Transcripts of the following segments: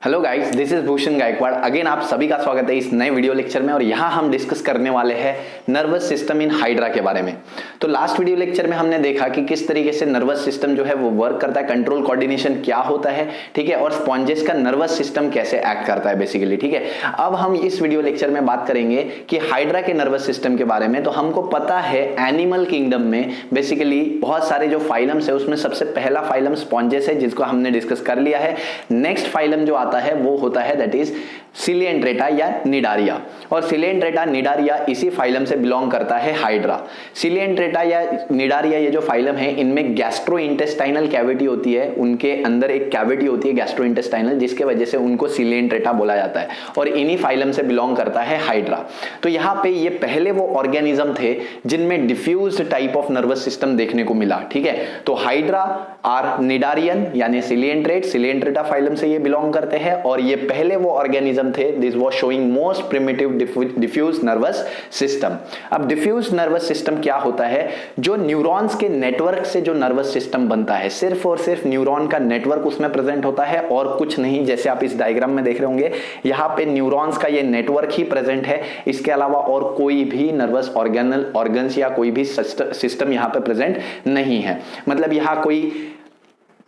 Hello guys, this is Bhushan Gaikwad. Again आप सभी का स्वागत है इस नए वीडियो लेक्चर में। और यहाँ हम डिस्कस करने वाले हैं नर्वस सिस्टम इन हाइड्रा के बारे में। तो लास्ट वीडियो लेक्चर में हमने देखा कि किस तरीके से नर्वस सिस्टम जो है वो वर्क करता है, कंट्रोल कोऑर्डिनेशन क्या होता है, ठीक है, और स्पॉन्जेस का नर्वस सिस्टम कैसे एक्ट करता है बेसिकली, ठीक है। अब हम इस वीडियो लेक्चर में बात करेंगे कि हाइड्रा के नर्वस सिस्टम के बारे में। तो हमको पता है एनिमल किंगडम में बेसिकली बहुत सारे जो फाइलम्स है उसमें सबसे पहला फाइलम स्पॉन्जेस है, जिसको हमने डिस्कस कर लिया है। नेक्स्ट फाइलम जो आता है वो होता है दैट इज सिलिएंड्रेटा या निडारिया। और सिलिएंड्रेटा निडारिया इसी फाइलम से बिलोंग करता है हाइड्रा। सिलिएंड्रेटा या निडारिया ये जो फाइलम है इनमें गैस्ट्रोइंटेस्टाइनल कैविटी होती है, उनके अंदर एक कैविटी होती है गैस्ट्रोइंटेस्टाइनल, जिसके वजह से उनको सिलिएंड्रेटा बोला जाता है। और इन्हीं फाइलम से बिलोंग करता है हाइड्रा। तो यहाँ पे ये पहले वो ऑर्गेनिज्म थे जिनमें diffused type of nervous system देखने को मिला, ठीक है। तो हाइड्रा आर निडारियन यानी सिलिएंड्रेटा फाइलम से ये बिलोंग करते हैं। और ये पहले वो ऑर्गेनिज्म थे this was showing most primitive diffuse nervous system. अब डिफ्यूज नर्वस सिस्टम क्या होता है? जो न्यूरॉन्स के नेटवर्क से जो नर्वस सिस्टम बनता है, सिर्फ और सिर्फ न्यूरॉन का नेटवर्क उसमें प्रेजेंट होता है और कुछ नहीं। जैसे आप इस डायग्राम में देख रहे होंगे, यहाँ पे न्यूरॉन्स का ये नेटवर्क ही प्रेजेंट है, इसके अलावा और कोई भी नर्वस ऑर्गन्स या कोई भी सिस्टम यहाँ पे प्रेजेंट नहीं है। मतलब यहाँ कोई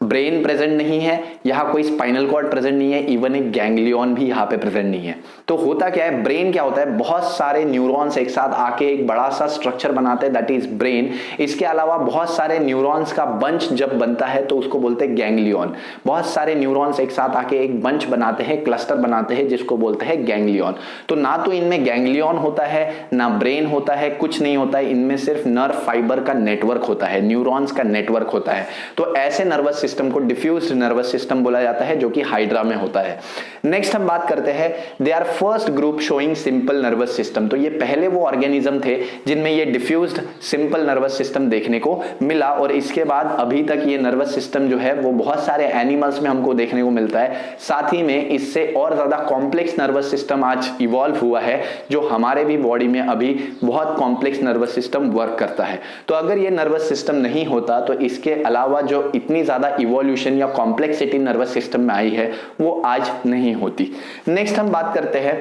ब्रेन प्रेजेंट नहीं है, यहाँ कोई स्पाइनल कॉर्ड प्रेजेंट नहीं है, इवन एक गैंग्लियन भी यहाँ पे प्रेजेंट नहीं है। तो होता क्या है, ब्रेन क्या होता है, बहुत सारे न्यूरॉन्स एक साथ आके एक बड़ा सा स्ट्रक्चर बनाते हैं दैट इज ब्रेन। इसके अलावा बहुत सारे न्यूरॉन्स का बंच जब बनता है तो उसको बोलते हैं गैंग्लियन। बहुत सारे न्यूरॉन्स एक साथ आके एक बंच बनाते हैं, क्लस्टर बनाते हैं, जिसको बोलते हैं गैंग्लियन। तो ना तो इनमें गैंग्लियन होता है, ना ब्रेन होता है, कुछ नहीं होता है। इनमें सिर्फ नर्व फाइबर का नेटवर्क होता है, न्यूरॉन्स का नेटवर्क होता है। तो ऐसे नर्वस सिस्टम को डिफ्यूज्ड नर्वस सिस्टम बोला जाता है, जो कि हाइड्रा में होता है। नेक्स्ट हम बात करते हैं, they are first group showing simple nervous system. तो ये पहले वो ऑर्गेनिज्म थे जिनमें ये डिफ्यूज्ड सिंपल नर्वस सिस्टम देखने को मिला। और इसके बाद अभी तक ये नर्वस सिस्टम जो है वो बहुत सारे एनिमल्स में हमको देखने को मिलता है। साथ ही में इससे और ज्यादा कॉम्प्लेक्स नर्वस सिस्टम आज इवॉल्व हुआ है, जो हमारे भी बॉडी में अभी बहुत कॉम्प्लेक्स नर्वस सिस्टम वर्क करता है। तो अगर ये नर्वस सिस्टम नहीं होता तो इसके अलावा जो इतनी ज्यादा इवोल्यूशन या कॉम्प्लेक्सिटी नर्वस सिस्टम में आई है वो आज नहीं होती। नेक्स्ट हम बात करते हैं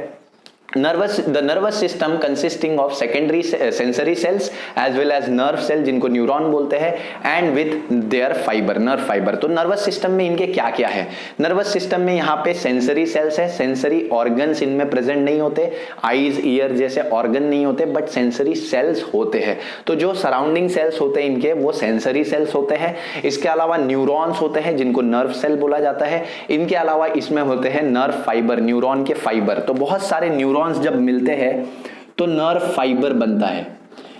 the nervous system consisting of secondary sensory cells as well as nerve cell, जिनको न्यूरॉन बोलते हैं, and with their fiber, nerve fiber। तो नर्वस सिस्टम में इनके क्या क्या है? नर्वस सिस्टम में यहाँ पे सेंसरी सेल्स है, सेंसरी ऑर्गन्स इनमें प्रेजेंट नहीं होते, आईज ईयर जैसे ऑर्गन नहीं होते, बट सेंसरी सेल्स होते हैं। तो जो सराउंडिंग सेल्स होते हैं इनके वो सेंसरी सेल्स होते हैं। इसके अलावा न्यूरॉन्स होते हैं जिनको नर्व सेल बोला जाता है। इनके अलावा इसमें होते हैं नर्व फाइबर, न्यूरॉन के फाइबर। तो बहुत सारे न्यूरॉन्स जब मिलते हैं तो नर्व फाइबर बनता है।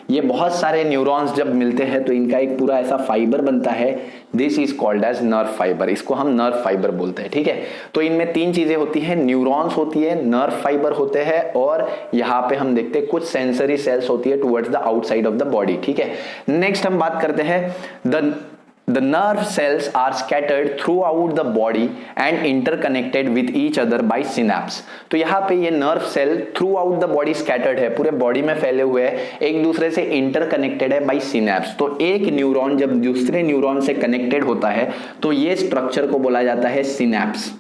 ये बहुत सारे न्यूरॉन्स जब मिलते हैं तो इनका एक पूरा ऐसा फाइबर बनता है, this is called as nerve fibre. इसको हम नर्व फाइबर बोलते हैं, ठीक है। तो इनमें तीन चीजें होती हैं, न्यूरॉन्स होती है, नर्व फाइबर होते हैं, और यहाँ पे हम देखते हैं कुछ सेंसरी सेल्स होती है towards the outside of the body, ठीक है। नेक्स्ट हम बात करते हैं The nerve cells are scattered throughout the body and interconnected with each other by synapse। तो यहाँ पे ये nerve cell throughout the body scattered है, पूरे बॉडी में फैले हुए हैं, एक दूसरे से interconnected है by synapse। तो एक न्यूरॉन जब दूसरे न्यूरॉन से कनेक्टेड होता है तो ये स्ट्रक्चर को बोला जाता है सिनैप्स।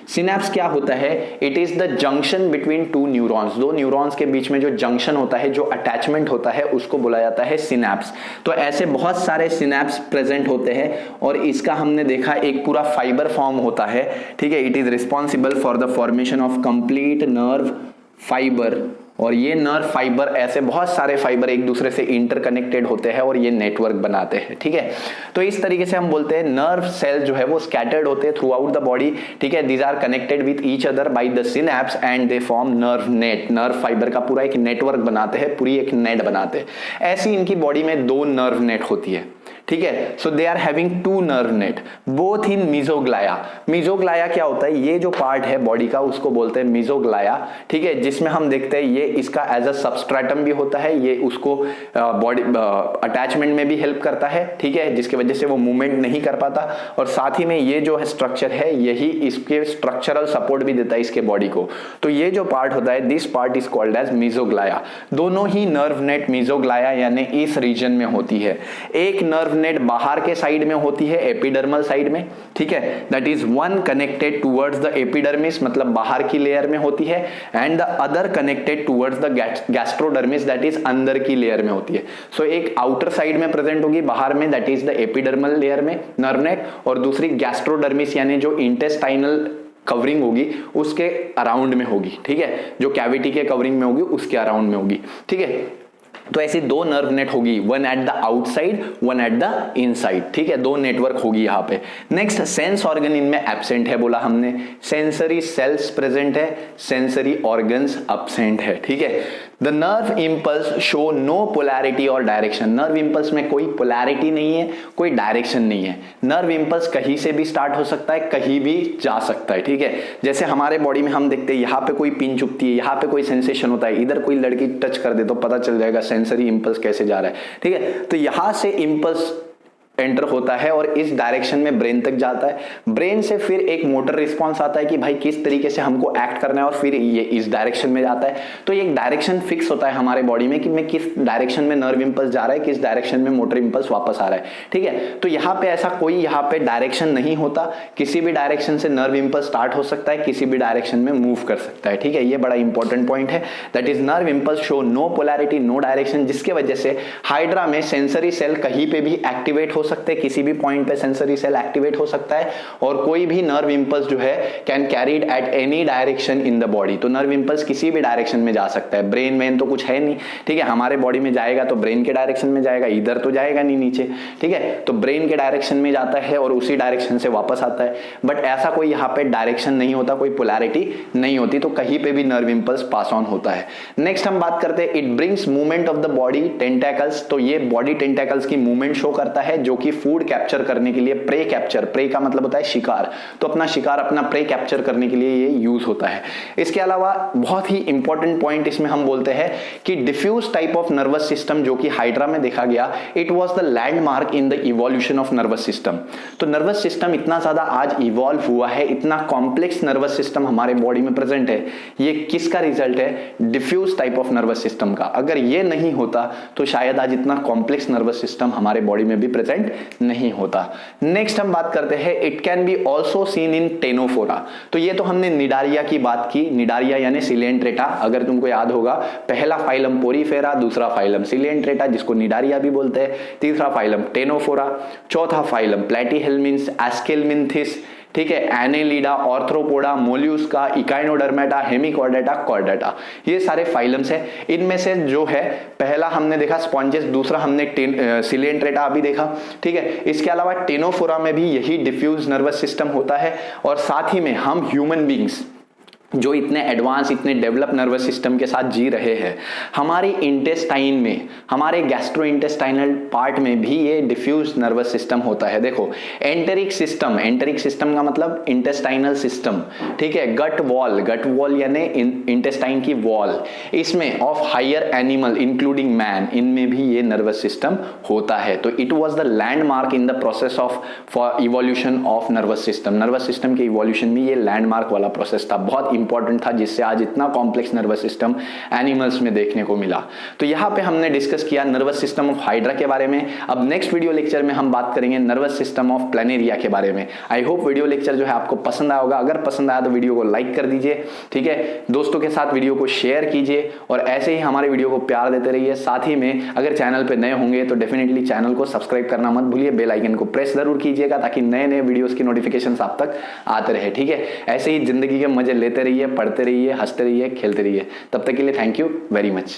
सिनैप्स क्या होता है? It is the junction between two neurons. दो न्यूरॉन्स के बीच में जो जंक्शन होता है, जो अटैचमेंट होता है, उसको बोला जाता है सिनैप्स। तो ऐसे बहुत सारे सिनैप्स प्रेजेंट होते हैं और इसका हमने देखा एक पूरा फाइबर फॉर्म होता है, ठीक है। It is responsible for the formation of complete nerve fibre. और ये नर्व फाइबर, ऐसे बहुत सारे फाइबर एक दूसरे से इंटरकनेक्टेड होते हैं और ये नेटवर्क बनाते हैं, ठीक है। तो इस तरीके से हम बोलते हैं नर्व सेल जो है वो स्कैटर्ड होते हैं थ्रू आउट द बॉडी, ठीक है। These are connected with each other by the synapse and they form nerve net. Nerve fibre का पूरा एक नेटवर्क बनाते हैं, पूरी एक नेट बनाते हैं। ऐसी इनकी बॉडी में दो नर्व नेट होती है, ठीक है। So they are having two nerve net both in mesoglea. Mesoglea क्या होता है? ये जो पार्ट है बॉडी का उसको बोलते हैं मीजोग्लाया, ठीक है। जिसमें हम देखते हैं ये इसका एज अ सबस्ट्रेटम भी होता है, ये उसको बॉडी अटैचमेंट में भी हेल्प करता है, ठीक है, जिसकी वजह से वो मूवमेंट नहीं कर पाता। और साथ ही में ये जो स्ट्रक्चर है यही इसके स्ट्रक्चरल सपोर्ट भी देता है इसके बॉडी को। तो ये जो पार्ट होता है this part is called as mesoglea. दोनों ही नर्व नेट मीजोग्लाया यानी इस रीजन में होती है। एक नर्व नेट बाहर के साइड में होती है, एपिडर्मल साइड में, ठीक है, that is one connected towards the epidermis, मतलब बाहर की लेयर में होती है, and the other connected towards the gastrodermis, that is अंदर की लेयर में होती है। सो एक आउटर साइड में प्रेजेंट होगी बाहर में, that is the epidermal layer में नर्व नेट, और दूसरी गैस्ट्रोडर्मिस यानी जो इंटेस्टाइनल कवरिंग होगी उसके अराउंड में होगी, ठीक है, जो कैविटी के कवरिंग में होगी उसके अराउंड में होगी, ठीक है। तो ऐसी दो नर्व नेट होगी, one at the outside, one at the inside, ठीक है, दो नेटवर्क होगी यहाँ पे। नेक्स्ट, सेंस ऑर्गन इनमें एब्सेंट है बोला हमने, सेंसरी सेल्स प्रेजेंट है, सेंसरी ऑर्गन्स एब्सेंट है, ठीक है। The nerve impulse show no polarity और डायरेक्शन, नर्व इंपल्स में कोई पोलैरिटी नहीं है, कोई डायरेक्शन नहीं है। नर्व इंपल्स कहीं से भी स्टार्ट हो सकता है, कहीं भी जा सकता है, ठीक है। जैसे हमारे बॉडी में हम देखते हैं यहाँ पे कोई पिन चुभती है, यहाँ पे कोई सेंसेशन होता है, इधर कोई लड़की टच कर दे तो पता चल जाएगा सेंसरी इंपल्स कैसे जा रहा है, ठीक है। तो यहां से इंपल्स एंटर होता है और इस डायरेक्शन में ब्रेन तक जाता है, ब्रेन से फिर एक मोटर रिस्पांस आता है कि भाई किस तरीके से हमको एक्ट करना है, और फिर ये इस डायरेक्शन में जाता है। तो ये एक डायरेक्शन फिक्स होता है हमारे बॉडी में कि मैं किस डायरेक्शन में नर्व इंपल्स जा रहा है, किस डायरेक्शन में मोटर इंपल्स वापस आ रहा है, ठीक है। तो यहाँ पे ऐसा कोई यहाँ पे डायरेक्शन नहीं होता, किसी भी डायरेक्शन से नर्व इंपल्स स्टार्ट हो सकता है, किसी भी डायरेक्शन में मूव कर सकता है, ठीक है। ये बड़ा इंपॉर्टेंट पॉइंट है, that is nerve impulse show no polarity, no direction, जिसके वजह से हाइड्रा में सेंसरी सेल कहीं पे भी एक्टिवेट हो सकते हैं, किसी भी पॉइंट पे सेंसरी सेल एक्टिवेट हो सकता है, और कोई भी नर्व इंपल्स जो है can carried at any direction in the body. तो नर्व इंपल्स किसी भी डायरेक्शन में जा सकता है, ब्रेन में तो कुछ है नहीं, ठीक है, हमारे बॉडी में जाएगा तो ब्रेन के डायरेक्शन में जाएगा, इधर तो जाएगा नहीं नीचे, ठीक है। तो ब्रेन के डायरेक्शन में जाता है और उसी डायरेक्शन से वापस आता है, बट ऐसा कोई यहाँ पे डायरेक्शन नहीं होता, कोई पोलैरिटी नहीं होती, तो कहीं पे भी नर्व इंपल्स पास ऑन होता है। नेक्स्ट हम बात करते हैं, it brings movement of the body tentacles, तो ये बॉडी टेंटेकल्स की मूवमेंट शो करता है, जो कि फूड कैप्चर करने के लिए, प्रे कैप्चर, प्रे का मतलब होता है शिकार, तो अपना शिकार, अपना प्रे कैप्चर करने के लिए ये यूज होता है। इसके अलावा बहुत ही इंपॉर्टेंट पॉइंट इसमें हम बोलते हैं कि diffuse type of nervous system जो कि हाइड्रा में देखा गया, it was the landmark in the evolution of nervous system. तो नर्वस सिस्टम इतना ज्यादा आज इवॉल्व हुआ है, इतना कॉम्प्लेक्स नर्वस सिस्टम हमारे बॉडी में प्रेजेंट है, ये किसका रिजल्ट है? Diffuse type of nervous system का। अगर ये नहीं होता तो शायद आज इतना कॉम्प्लेक्स नर्वस सिस्टम हमारे बॉडी में भी प्रेजेंट नहीं होता। नेक्स्ट हम बात करते हैं, it can be also seen in ctenophora. तो ये तो हमने निडारिया की बात की, निडारिया यानी सिलेंट्रेटा, अगर तुमको याद होगा, पहला फाइलम पोरीफेरा, दूसरा फाइलम सिलेंट्रेटा जिसको निडारिया भी बोलते हैं, तीसरा फाइलम टेनोफोरा, चौथा फाइलम प्लेटीहेल्मिन्स, एस्केल्मिन्थिस, ठीक है, annelida, arthropoda, mollusca, echinodermata, hemichordata, chordata, ये सारे फाइलम्स हैं। इनमें से जो है पहला हमने देखा स्पॉन्जेस, दूसरा हमने सिलेंट्रेटा अभी देखा, ठीक है। इसके अलावा टेनोफोरा में भी यही डिफ्यूज नर्वस सिस्टम होता है, और साथ ही में हम ह्यूमन बींग्स जो इतने एडवांस, इतने डेवलप नर्वस सिस्टम के साथ जी रहे हैं, हमारी इंटेस्टाइन में, हमारे गैस्ट्रो इंटेस्टाइनल पार्ट में भी ये डिफ्यूज नर्वस सिस्टम होता है। देखो, एंटेरिक सिस्टम, एंटेरिक सिस्टम का मतलब इंटेस्टाइनल सिस्टम, ठीक है, गट वॉल यानी इंटेस्टाइन की वॉल, इसमें of higher animal including man, इनमें भी ये नर्वस सिस्टम होता है। तो it was the landmark in the process of for evolution of nervous system. Nervous system के इवोल्यूशन में ये लैंडमार्क वाला प्रोसेस था, बहुत इंपॉर्टेंट था, जिससे आज इतना कॉम्प्लेक्स नर्वस सिस्टम एनिमल्स में देखने को मिला। तो यहां पे हमने डिस्कस किया नर्वस सिस्टम ऑफ हाइड्रा के बारे में। अब नेक्स्ट वीडियो लेक्चर में हम बात करेंगे नर्वस सिस्टम ऑफ प्लेनेरिया के बारे में। आई होप वीडियो लेक्चर जो है आपको पसंद आया होगा। अगर पसंद आया तो वीडियो को लाइक कर दीजिए, ठीक है, दोस्तों के साथ वीडियो को शेयर कीजिए, और ऐसे ही हमारे वीडियो को प्यार देते रहिए। साथ ही में अगर चैनल पे नए होंगे तो डेफिनेटली चैनल को सब्सक्राइब करना मत भूलिए, बेल आइकन को प्रेस जरूर कीजिएगा, ताकि नए नए वीडियोस की नोटिफिकेशंस आप तक आते रहे, ठीक है। ऐसे ही जिंदगी के मजे लेते रहिए, पढ़ते रहिए, हंसते रहिए, खेलते रहिए। तब तक के लिए थैंक यू वेरी मच।